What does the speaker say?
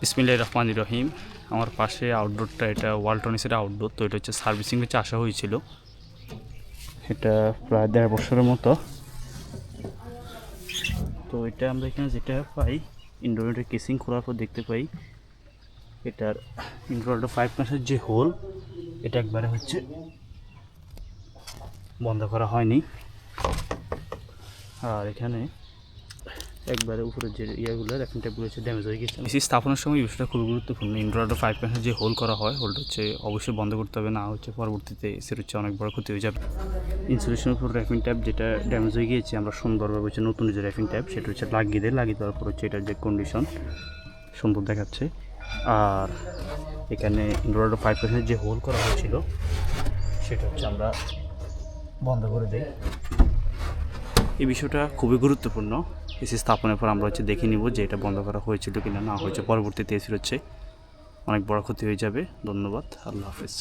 বিসমিল্লাহির রহমানির রহিম। আমার পাশে আউটডোরটা, এটা ওয়ালটনিসের আউটডোর। তো এটা হচ্ছে সার্ভিসিং হচ্ছে আসা হয়েছিল, এটা প্রায় 1.5 বছরের মতো। তো এটা আমরা এখানে যেটা পাই, ইন্ডোরেটের কেসিং খোলার পর দেখতে পাই এটার ইন্ডোরেটের 5 মাসের যে হোল, এটা একবারে হচ্ছে বন্ধ করা হয়নি। আর এখানে একবারে উপরের যে ইয়েগুলো র্যাপিং ট্যাপগুলো হচ্ছে ড্যামেজ হয়ে গেছে। এসি স্থাপনের সময় বিষয়টা খুব গুরুত্বপূর্ণ। ইনভার্টার 5 মাসের যে হোল করা হয়, হোলটা হচ্ছে অবশ্যই বন্ধ করতে হবে, না হচ্ছে পরবর্তীতে এসির হচ্ছে অনেক বড় ক্ষতি হয়ে যাবে। ইনসুলেশনের উপর র্যাপিং ট্যাপ যেটা ড্যামেজ হয়ে গিয়েছে, আমরা সুন্দরভাবে হচ্ছে নতুন যে র্যাপিং ট্যাপ সেটা হচ্ছে লাগিয়ে দেওয়ার পর হচ্ছে এটার যে কন্ডিশন সুন্দর দেখাচ্ছে। আর এখানে ইনভার্টার 5 মাসের যে হোল করা হয়েছিল সেটা হচ্ছে আমরা বন্ধ করে দিই। এই বিষয়টা খুবই গুরুত্বপূর্ণ। এসি স্থাপনের পর আমরা হচ্ছে দেখে নিব যে এটা বন্ধ করা হয়েছিল কিনা, না হয়েছে পরবর্তীতে এসির হচ্ছে অনেক বড় ক্ষতি হয়ে যাবে। ধন্যবাদ, আল্লাহ হাফেজ।